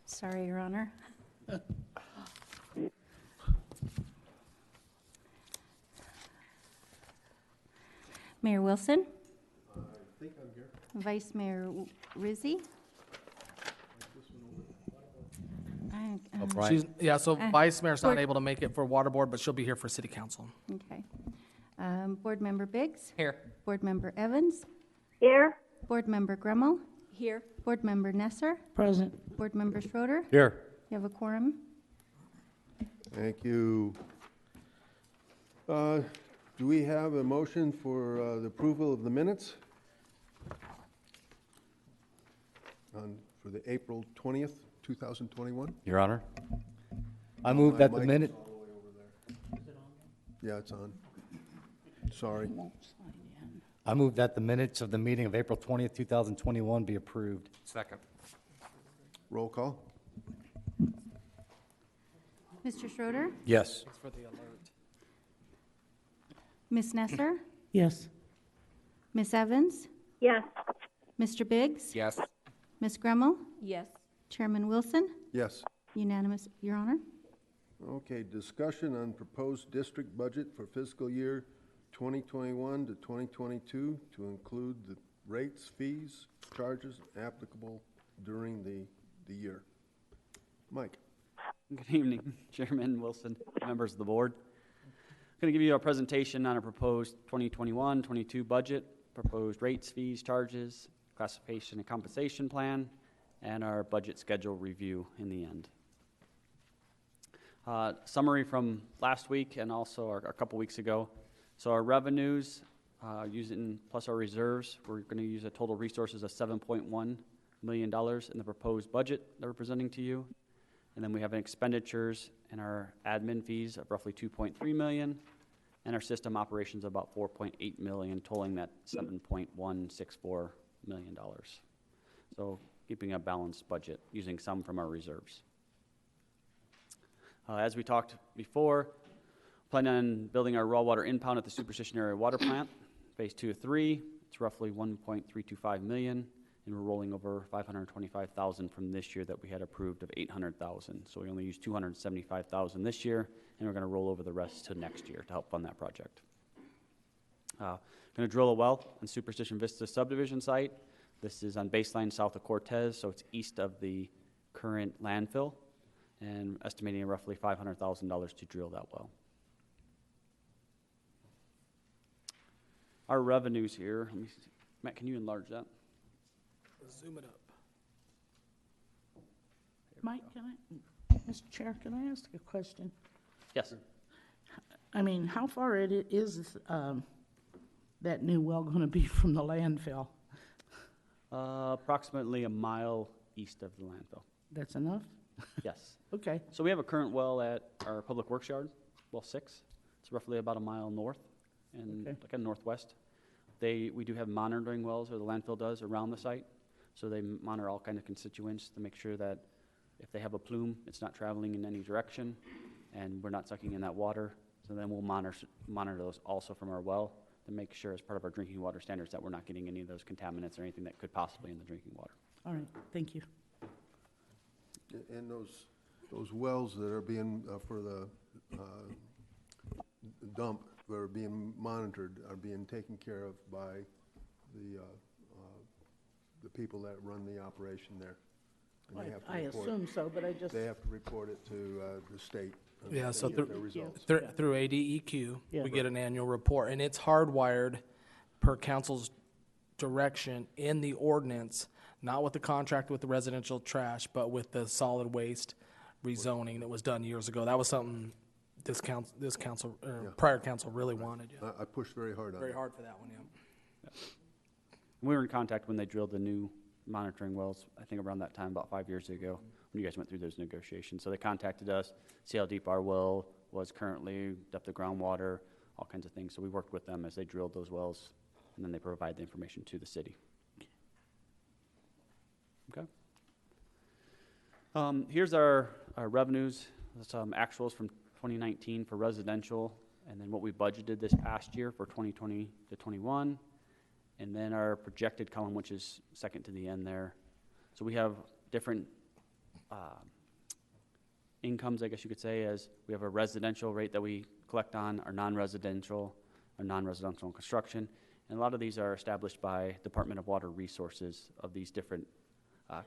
Sorry, Your Honor. Mayor Wilson? I think I'm here. Vice Mayor Rizzi? So Vice Mayor's not Board- able to make it for Water Board, but she'll be here for City Council. Okay. Board Member Biggs? Here. Board Member Evans? Here. Board Member Grummel? Here. Board Member Nesser? Present. Board Member Schroeder? Here. You have a quorum? Thank you. Do we have a motion for the approval of the minutes? For the April 20th, 2021? Your Honor, I move that the My mic is minute, all the way over there. Yeah, it's on. Sorry. I move that the minutes of the meeting of April 20th, 2021 be approved. Second. Roll call? Mr. Schroeder? Yes. For the alert. Ms. Nesser? Yes. Ms. Evans? Yes. Mr. Biggs? Yes. Ms. Grummel? Yes. Chairman Wilson? Yes. Unanimous, Your Honor. Okay, discussion on proposed district budget for fiscal year 2021 to 2022 to include the rates, fees, charges applicable during the year. Mike? Good evening, Chairman Wilson, members of the board. I'm going to give you a presentation on a proposed 2021-22 budget, proposed rates, fees, charges, classification and compensation plan, and our budget schedule review in the end. Summary from last week and also a couple weeks ago. So our revenues, using plus our reserves, we're going to use a total resources of $7.1 million in the proposed budget that we're presenting to you. And then we have expenditures and our admin fees of roughly $2.3 million, and our system operations of about $4.8 million, totaling that $7.164 million. So keeping a balanced budget, using some from our reserves. As we talked before, planning on building our raw water impound at the Superstition Area Water Plant, phase 2 of 3. It's roughly $1.325 million. And we're rolling over $525,000 from this year that we had approved of $800,000. So we only used $275,000 this year, and we're going to roll over the rest to next year to help fund that project. Going to drill a well on Superstition Vista subdivision site. This is on baseline south of Cortez, so it's east of the current landfill, and estimating roughly $500,000 to drill that well. Our revenues here, let me see. Matt, can you enlarge that? Zoom it up. Mike, Mr. Chair, can I ask a question? Yes. I mean, how far is that new well going to be from the landfill? Approximately a mile east of the landfill. That's enough? Yes. Okay. So we have a current well at our public works yard, well 6. It's roughly about a mile north and Okay. like a northwest. We do have monitoring wells, or the landfill does, around the site. So they monitor all kinds of constituents to make sure that if they have a plume, it's not traveling in any direction, and we're not sucking in that water. So then we'll monitor those also from our well to make sure, as part of our drinking water standards, that we're not getting any of those contaminants or anything that could possibly in the drinking water. All right. Thank you. And those wells that are being, for the dump, that are being monitored, are being taken care of by the people that run the operation there. And they have to I report- assume so, but I just, They have to report it to the state. and Yeah, they so get their results. Through ADEQ, Yeah. we get an annual report, and it's hardwired per council's direction in the ordinance, not with the contract with the residential trash, but with the solid waste rezoning that was done years ago. That was something this council, Yeah. prior council really wanted. Yeah. I pushed very hard on Very it. hard for that one, yeah. We were in contact when they drilled the new monitoring wells, I think around that time, about 5 years ago, when you guys went through those negotiations. So they contacted us, see how deep our well was currently, depth of groundwater, all kinds of things. So we worked with them as they drilled those wells, and then they provide the information to the city. Okay. Here's our revenues, some actuals from 2019 for residential. and then what we budgeted this past year for 2020 to 21, and then our projected column, which is second to the end there. So we have different incomes, I guess you could say, as we have a residential rate that we collect on, our non-residential construction, and a lot of these are established by Department of Water Resources of these different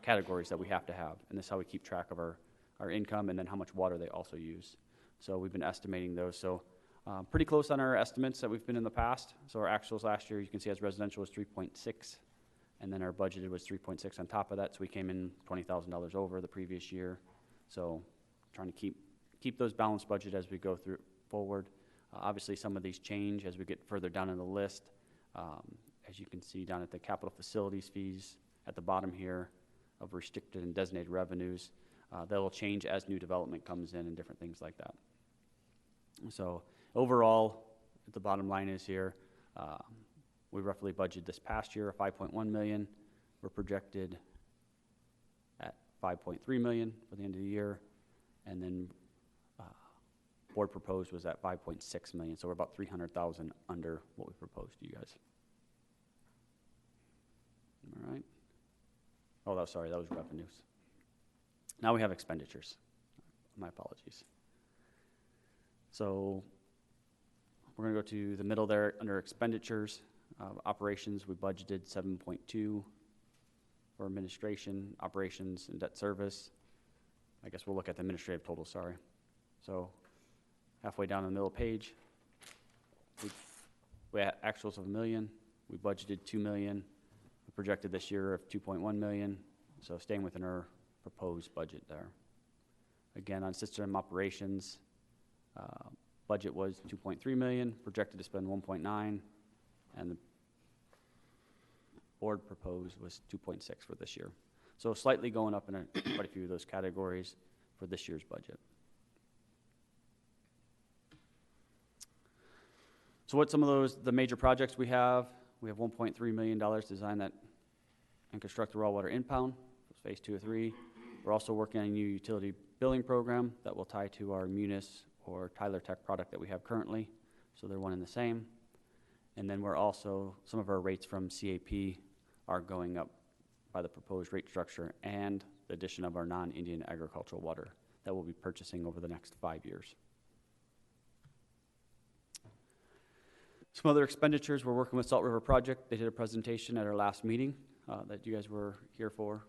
categories that we have to have, and this is how we keep track of our income and then how much water they also use. So we've been estimating those. So pretty close on our estimates that we've been in the past. So our actuals last year, you can see as residential was 3.6, and then our budgeted was 3.6 on top of that. So we came in $20,000 over the previous year. So trying to keep those balanced budget as we go through forward. Obviously, some of these change as we get further down in the list. As you can see down at the capital facilities fees at the bottom here of restricted and designated revenues, that will change as new development comes in and different things like that. So overall, the bottom line is here, we roughly budgeted this past year $5.1 million. We're projected at $5.3 million for the end of the year, and then board proposed was at $5.6 million, so we're about $300,000 under what we proposed to you guys. All right. Oh, that was revenues. Now we have expenditures. My apologies. So we're going to go to the middle there under expenditures. Operations, we budgeted 7.2 for administration, operations, and debt service. I guess we'll look at the administrative total, sorry. So halfway down the middle of the page, we had actuals of $1 million. We budgeted $2 million. We projected this year of $2.1 million. So staying within our proposed budget there. Again, on system operations, budget was $2.3 million, projected to spend $1.9 million, and the board proposed was $2.6 million for this year. So slightly going up in quite a few of those categories for this year's budget. So what some of the major projects we have $1.3 million to design that and construct the raw water impound, phase 2 or 3. We're also working on a new utility billing program that will tie to our Munis or Tyler Tech product that we have currently. So they're one and the same. And then we're also, some of our rates from CAP are going up by the proposed rate structure and the addition of our non-Indian agricultural water that we'll be purchasing over the next 5 years. Some other expenditures, we're working with Salt River Project. They did a presentation at our last meeting that you guys were here for.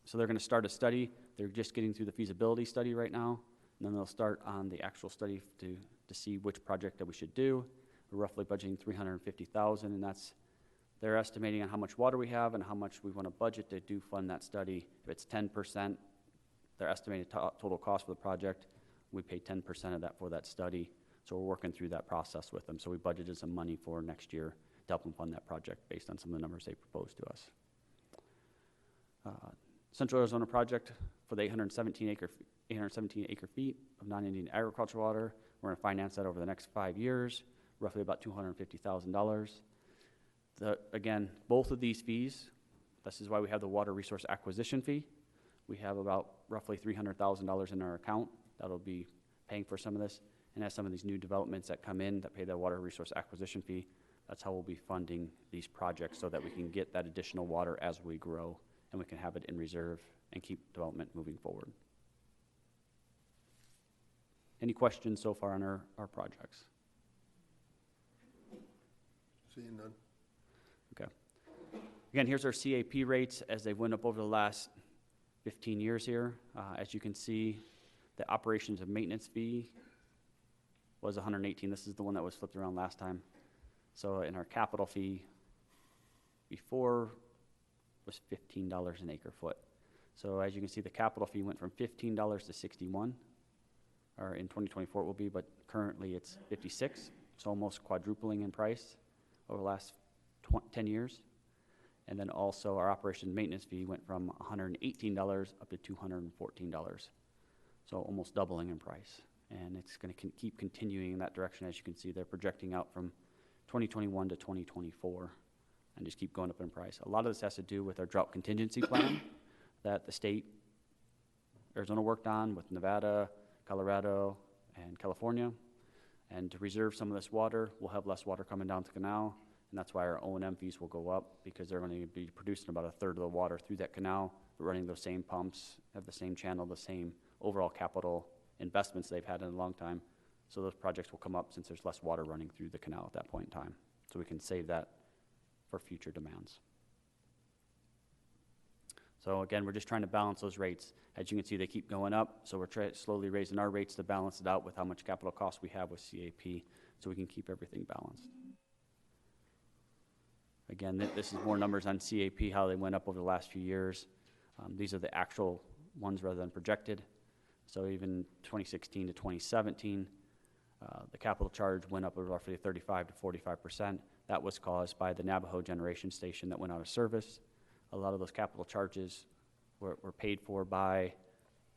So they're going to start a study. They're just getting through the feasibility study right now, and then they'll start on the actual study to see which project that we should do. We're roughly budgeting $350,000, and they're estimating on how much water we have and how much we want to budget to do fund that study. If it's 10%, their estimated total cost for the project, we pay 10% of that for that study. So we're working through that process with them. So we budgeted some money for next year to help them fund that project based on some of the numbers they proposed to us. Central Arizona project for the 817 acre feet of non-Indian agricultural water. We're going to finance that over the next 5 years, roughly about $250,000. Again, both of these fees, this is why we have the water resource acquisition fee. We have about roughly $300,000 in our account that'll be paying for some of this. And as some of these new developments that come in that pay the water resource acquisition fee, that's how we'll be funding these projects so that we can get that additional water as we grow and we can have it in reserve and keep development moving forward. Any questions so far on our projects? Seeing none. Okay. Again, here's our CAP rates as they went up over the last 15 years here. As you can see, the operations and maintenance fee was $118. This is the one that was flipped around last time. So in our capital fee before was $15 an acre foot. So as you can see, the capital fee went from $15 to $61, or in 2024 it will be, but currently it's $56. So almost quadrupling in price over the last 10 years. And then also our operation maintenance fee went from $118 up to $214. So almost doubling in price. And it's going to keep continuing in that direction. As you can see, they're projecting out from 2021 to 2024 and just keep going up in price. A lot of this has to do with our drought contingency plan that the state, Arizona worked on with Nevada, Colorado, and California. And to reserve some of this water, we'll have less water coming down the canal, and that's why our O&M fees will go up, because they're going to be producing about a third of the water through that canal, but running those same pumps, have the same channel, the same overall capital investments they've had in a long time. So those projects will come up since there's less water running through the canal at that point in time. So we can save that for future demands. So again, we're just trying to balance those rates. As you can see, they keep going up, so we're slowly raising our rates to balance it out with how much capital cost we have with CAP, so we can keep everything balanced. Again, this is more numbers on CAP, how they went up over the last few years. These are the actual ones rather than projected. So even 2016 to 2017, the capital charge went up roughly 35 to 45%. That was caused by the Navajo generation station that went out of service. A lot of those capital charges were paid for by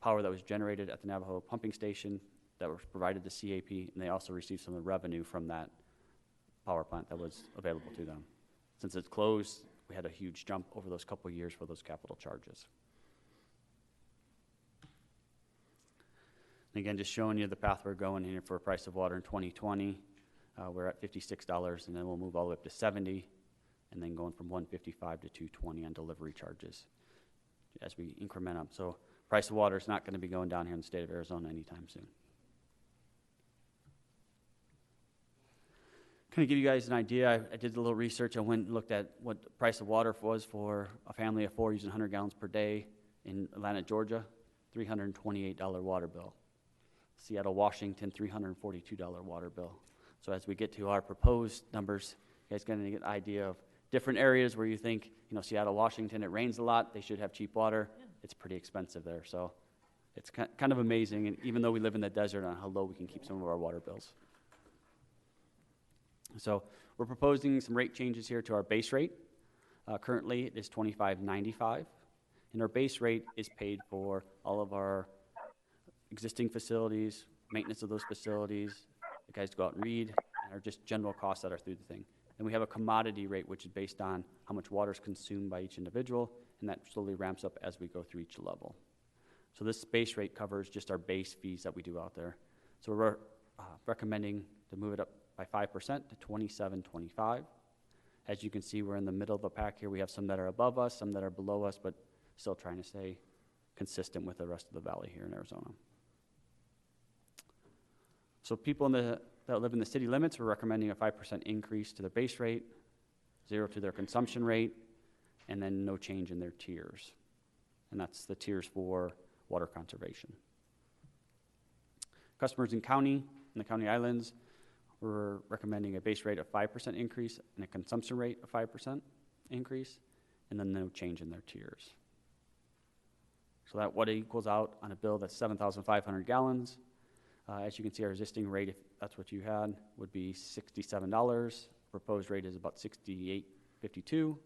power that was generated at the Navajo pumping station that was provided to CAP, and they also received some of the revenue from that power plant that was available to them. Since it's closed, we had a huge jump over those couple of years for those capital charges. And again, just showing you the path we're going here for a price of water in 2020. We're at $56, and then we'll move all the way up to $70, and then going from $155 to $220 on delivery charges as we increment up. So price of water is not going to be going down here in the state of Arizona anytime soon. Kind of give you guys an idea, I did a little research. I went and looked at what the price of water was for a family of 4 using 100 gallons per day in Atlanta, Georgia, $328 water bill. Seattle, Washington, $342 water bill. So as we get to our proposed numbers, you guys going to get an idea of different areas where you think, Seattle, Washington, it rains a lot, they should have cheap water. It's pretty expensive there. So it's kind of amazing, and even though we live in the desert, on how low we can keep some of our water bills. So we're proposing some rate changes here to our base rate. Currently, it is $25.95, and our base rate is paid for all of our existing facilities, maintenance of those facilities, the guys go out and read, and are just general costs that are through the thing. And we have a commodity rate, which is based on how much water is consumed by each individual, and that slowly ramps up as we go through each level. So this base rate covers just our base fees that we do out there. So we're recommending to move it up by 5% to $27.25. As you can see, we're in the middle of the pack here. We have some that are above us, some that are below us, but still trying to stay consistent with the rest of the valley here in Arizona. So people that live in the city limits, we're recommending a 5% increase to their base rate, 0 to their consumption rate, and then no change in their tiers. And that's the tiers for water conservation. Customers in the county islands, we're recommending a base rate of 5% increase and a consumption rate of 5% increase, and then no change in their tiers. So that what it equals out on a bill that's 7,500 gallons. As you can see, our existing rate, if that's what you had, would be $67. Proposed rate is about $68.52.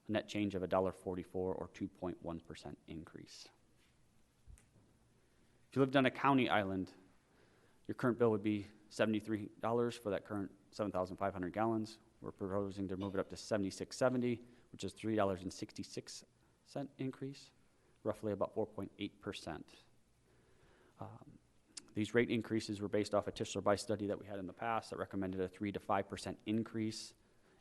A net change of $1.44 or 2.1% increase. If you lived on a county island, your current bill would be $73 for that current 7,500 gallons. We're proposing to move it up to $76.70, which is $3.66 increase, roughly about 4.8%. These rate increases were based off a Tischler-By study that we had in the past that recommended a 3 to 5% increase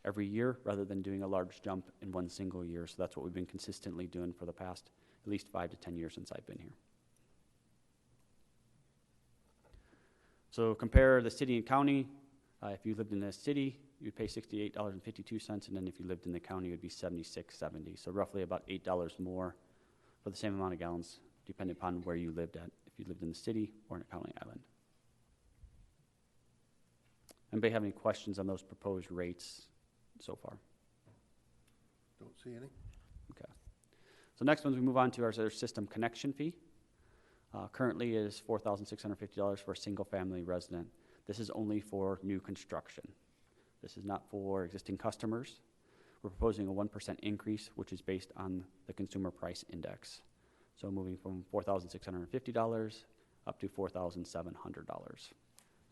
every year rather than doing a large jump in one single year. So that's what we've been consistently doing for the past at least 5 to 10 years since I've been here. So compare the city and county. If you lived in the city, you'd pay $68.52, and then if you lived in the county, it would be $76.70. So roughly about $8 more for the same amount of gallons, depending upon where you lived at, if you lived in the city or in a county island. Anybody have any questions on those proposed rates so far? Don't see any. Okay. So next one, we move on to our system connection fee. Currently it is $4,650 for a single-family resident. This is only for new construction. This is not for existing customers. We're proposing a 1% increase, which is based on the consumer price index. So moving from $4,650 up to $4,700,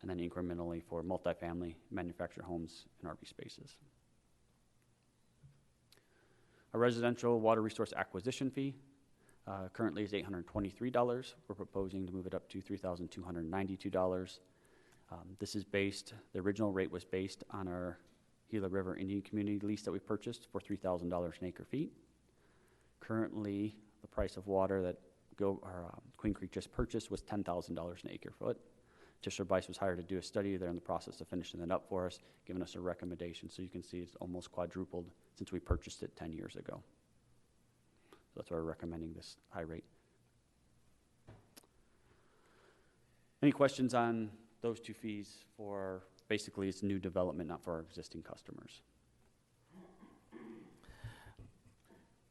and then incrementally for multifamily, manufactured homes, and RV spaces. A residential water resource acquisition fee. Currently is $823. We're proposing to move it up to $3,292. This is based, the original rate was based on our Gila River Indian Community lease that we purchased for $3,000 an acre feet. Currently, the price of water that Queen Creek just purchased was $10,000 an acre foot. Tischler Bice was hired to do a study. They're in the process of finishing that up for us, giving us a recommendation. So you can see it's almost quadrupled since we purchased it 10 years ago. So that's why we're recommending this high rate. Any questions on those two fees for, basically it's new development, not for our existing customers?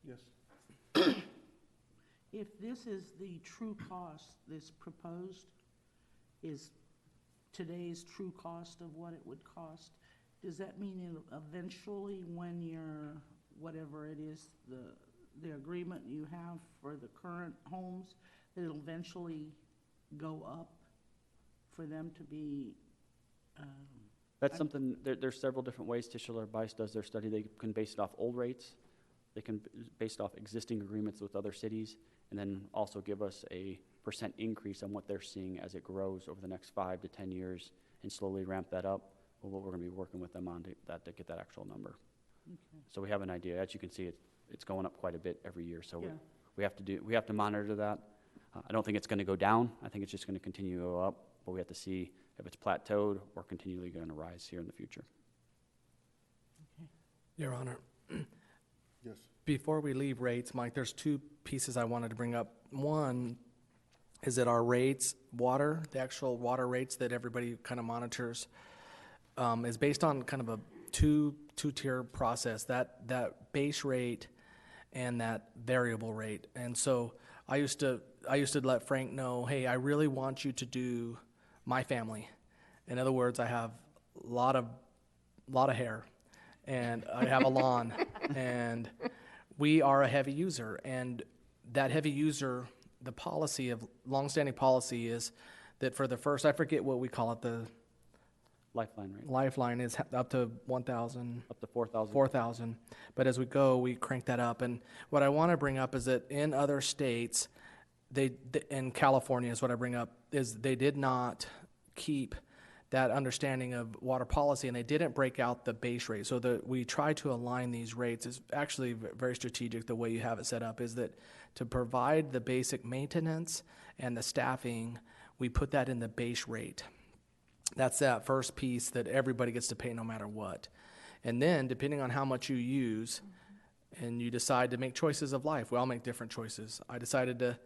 Yes. If this is the true cost, this proposed is today's true cost of what it would cost, does that mean eventually when you're, whatever it is, the agreement you have for the current homes, that it'll eventually go up for them to be, That's something, there's several different ways Tischler Bice does their study. They can base it off old rates. They can base it off existing agreements with other cities, and then also give us a % increase on what they're seeing as it grows over the next 5 to 10 years and slowly ramp that up. Well, what we're going to be working with them on to get that actual number. okay. So we have an idea. As you can see, it's going up quite a bit every year. So Yeah. we have to monitor that. I don't think it's going to go down. I think it's just going to continue to go up, but we have to see if it's plateaued or continually going to rise here in the future. Your Honor, Yes. before we leave rates, Mike, there's two pieces I wanted to bring up. One is that our rates, water, the actual water rates that everybody kind of monitors, is based on kind of a two-tier process, that base rate and that variable rate. And so I used to let Frank know, hey, I really want you to do my family. In other words, I have a lot of hair, and I have a lawn, and we are a heavy user. And that heavy user, the policy of longstanding policy is that for the first, I forget what we call it, the Lifeline rate, lifeline is up to 1,000. up to 4,000. 4,000. But as we go, we crank that up. And what I want to bring up is that in other states, in California is what I bring up, is they did not keep that understanding of water policy, and they didn't break out the base rate. So we try to align these rates. It's actually very strategic the way you have it set up, is that to provide the basic maintenance and the staffing, we put that in the base rate. That's that first piece that everybody gets to pay no matter what. And then, depending on how much you use, and you decide to make choices of life, we all make different choices. I decided to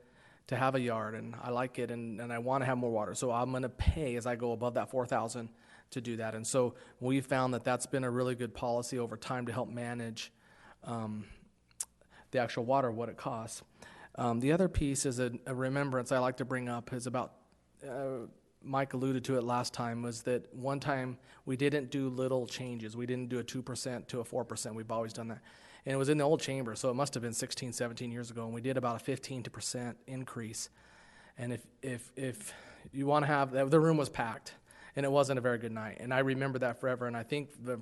have a yard, and I like it, and I want to have more water. So I'm going to pay as I go above that 4,000 to do that. And so we found that that's been a really good policy over time to help manage the actual water, what it costs. The other piece is a remembrance I like to bring up is about Mike alluded to it last time, was that one time we didn't do little changes. We didn't do a 2% to a 4%. We've always done that. And it was in the old chamber, so it must have been 16, 17 years ago, and we did about a 15% increase. And if you want to have, the room was packed, and it wasn't a very good night. And I remember that forever, and I think the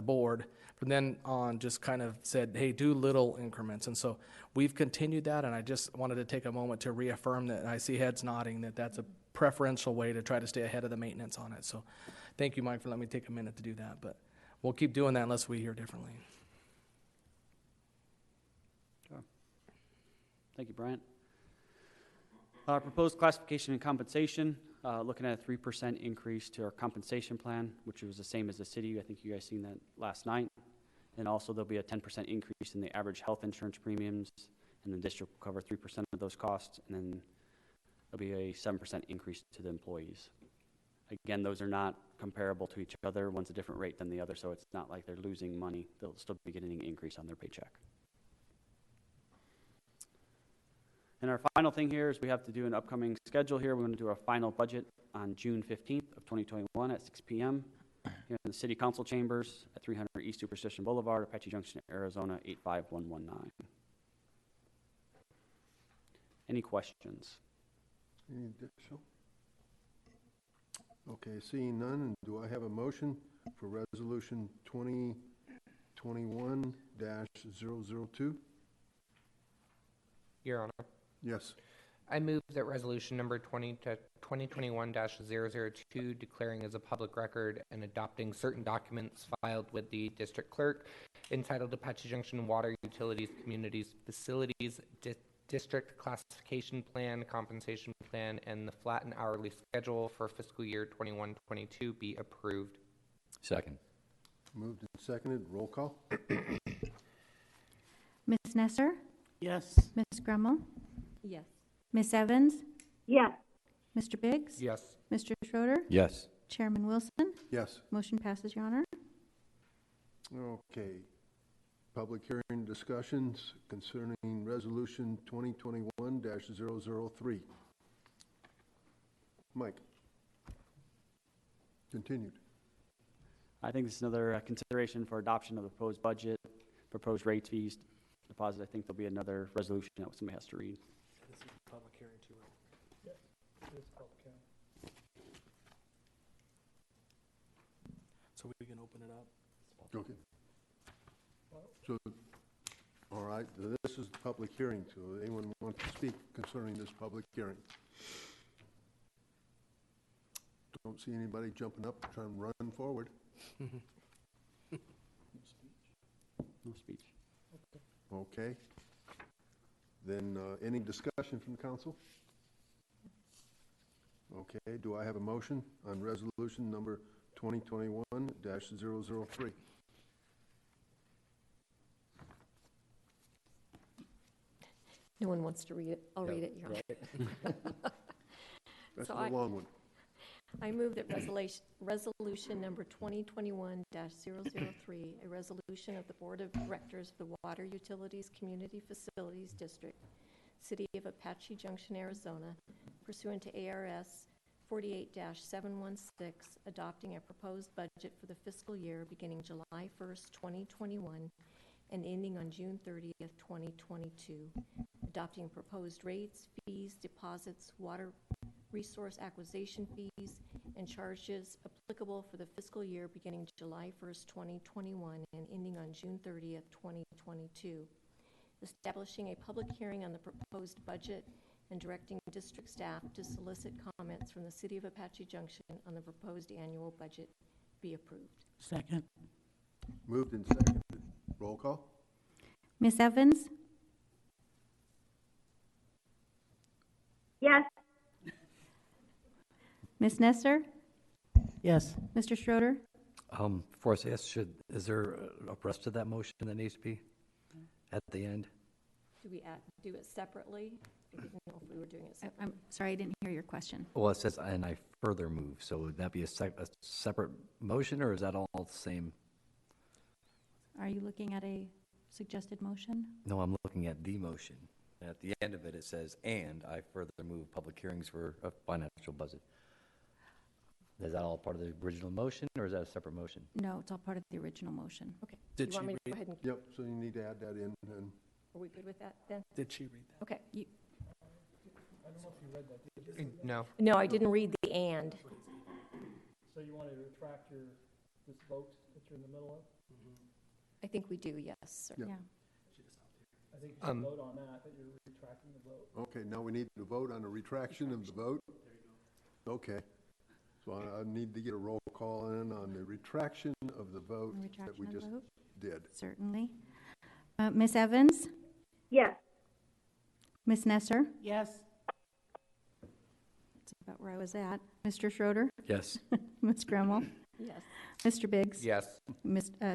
board, from then on, just kind of said, hey, do little increments. And so we've continued that, and I just wanted to take a moment to reaffirm that. I see heads nodding that that's a preferential way to try to stay ahead of the maintenance on it. So thank you, Mike, for letting me take a minute to do that. But we'll keep doing that unless we hear differently. Sure. Thank you, Bryant. Proposed classification and compensation, looking at a 3% increase to our compensation plan, which was the same as the city. I think you guys seen that last night. And also there'll be a 10% increase in the average health insurance premiums, and the district will cover 3% of those costs, and then there'll be a 7% increase to the employees. Again, those are not comparable to each other. One's a different rate than the other, so it's not like they're losing money. They'll still be getting an increase on their paycheck. And our final thing here is we have to do an upcoming schedule here. We're going to do our final budget on June 15th of 2021 at 6 p.m. here in the City Council Chambers at 300 East Superstition Boulevard, Apache Junction, Arizona, 85119. Any questions? Any additional? Okay, seeing none, and do I have a motion for Resolution 2021-002? Your Honor, Yes. I move that resolution number 2021-002 declaring as a public record and adopting certain documents filed with the district clerk entitled Apache Junction Water Utilities Communities Facilities District Classification Plan, Compensation Plan, and the flat and hourly schedule for fiscal year 21-22 be approved. Second. Moved and seconded. Roll call. Ms. Nesser? Yes. Ms. Grummel? Yes. Ms. Evans? Yes. Mr. Biggs? Yes. Mr. Schroeder? Yes. Chairman Wilson? Yes. Motion passes, Your Honor. Okay. Public hearing discussions concerning Resolution 2021-003. Mike. Continued. I think this is another consideration for adoption of the proposed budget, proposed rates, fees, deposit. I think there'll be another resolution that somebody has to read. This is a public hearing too, right? Yes, it is public hearing. So we can open it up. Okay. So, all right, this is the public hearing, so anyone want to speak concerning this public hearing? Don't see anybody jumping up trying to run forward. No speech. Okay. Then, any discussion from council? Okay, do I have a motion on resolution number 2021-003? No one wants to read it. I'll read it, Your Honor. That's So a long one. I move that resolution number 2021-003, a resolution of the Board of Directors of the Water Utilities Community Facilities District, City of Apache Junction, Arizona, pursuant to ARS 48-716, adopting a proposed budget for the fiscal year beginning July 1st, 2021, and ending on June 30th, 2022, adopting proposed rates, fees, deposits, water resource acquisition fees, and charges applicable for the fiscal year beginning July 1st, 2021, and ending on June 30th, 2022, establishing a public hearing on the proposed budget and directing district staff to solicit comments from the City of Apache Junction on the proposed annual budget be approved. Second. Moved and seconded. Roll call? Ms. Evans? Yes. Ms. Nesser? Yes. Mr. Schroeder? Before I say yes, is there a rest of that motion that needs to be at the end? Do we do it separately? I didn't know if we were doing it separately. I'm sorry, I didn't hear your question. Well, it says, and I further move, so would that be a separate motion, or is that all the same? Are you looking at a suggested motion? No, I'm looking at the motion. At the end of it, it says, and I further move public hearings for a financial budget. Is that all part of the original motion, or is that a separate motion? No, it's all part of the original motion. Okay. Did You she want me to read? go ahead and, Yep, so you need to add that in, and are we good with that then? Did she read that? Okay. I don't know if you read that, did you? No. No, I didn't read the and. So you want to retract this vote that you're in the middle of? I think we do, yes, sir. Yep. Yeah. I think you should vote on that you're retracting the vote. okay, now we need to vote on a retraction of the vote? Okay. So I need to get a roll call in on the retraction of the vote that we Retraction of just vote? did. Certainly. Ms. Evans? Yes. Ms. Nesser? Yes. That's about where I was at. Mr. Schroeder? Yes. Ms. Grummel? Yes. Mr. Biggs? Yes.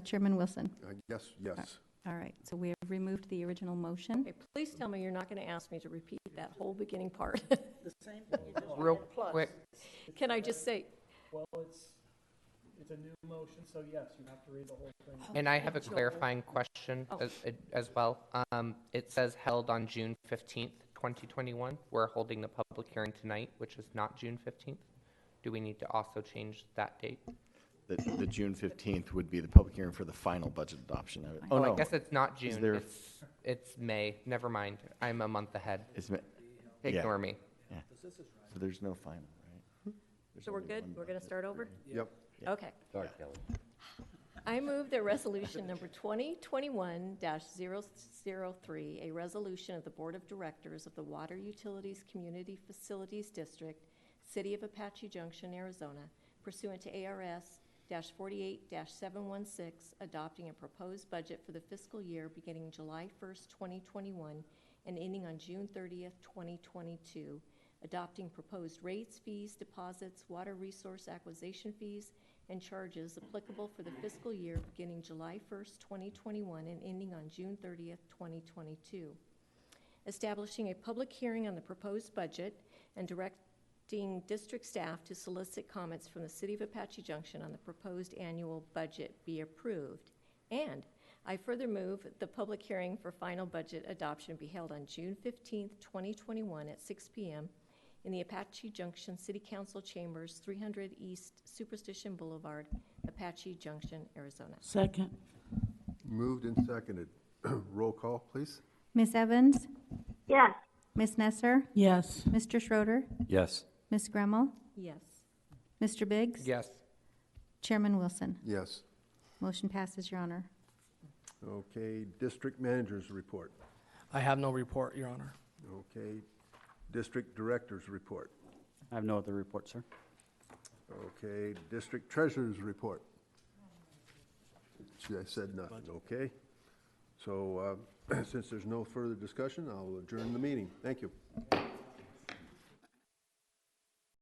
Chairman Wilson? Yes, yes. All right, so we have removed the original motion. Okay, please tell me you're not going to ask me to repeat that whole beginning part. The same thing you just Real read, plus. quick, Can I just say, Well, it's a new motion, so yes, you have to read the whole thing. and I have a clarifying question Oh. as well. It says held on June 15th, 2021. We're holding the public hearing tonight, which is not June 15th. Do we need to also change that date? The June 15th would be the public hearing for the final budget adoption of it. Oh, I no, guess it's not June. there- It's May. Never mind. I'm a month ahead. it's, yeah. Ignore me. Yeah. So there's no final, right? There's so we're only good? one We're going to budget start over? hearing. Yep. Yeah. Okay. Sorry, Kelly. I move that resolution number 2021-003, a resolution of the Board of Directors of the Water Utilities Community Facilities District, City of Apache Junction, Arizona, pursuant to ARS-48-716, adopting a proposed budget for the fiscal year beginning July 1st, 2021, and ending on June 30th, 2022, adopting proposed rates, fees, deposits, water resource acquisition fees, and charges applicable for the fiscal year beginning July 1st, 2021, and ending on June 30th, 2022. Establishing a public hearing on the proposed budget and directing district staff to solicit comments from the City of Apache Junction on the proposed annual budget be approved. And I further move the public hearing for final budget adoption be held on June 15th, 2021 at 6 p.m. in the Apache Junction City Council Chambers, 300 East Superstition Boulevard, Apache Junction, Arizona. Second. Moved and seconded. Roll call, please. Ms. Evans? Yes. Ms. Nesser? Yes. Mr. Schroeder? Yes. Ms. Gremmel? Yes. Mr. Biggs? Yes. Chairman Wilson? Yes. Motion passes, Your Honor. Okay, district managers report. I have no report, Your Honor. Okay, district directors report. I have no other report, sir. Okay, district treasurer's report. See, I said nothing, okay? So, since there's no further discussion, I'll adjourn the meeting. Thank you.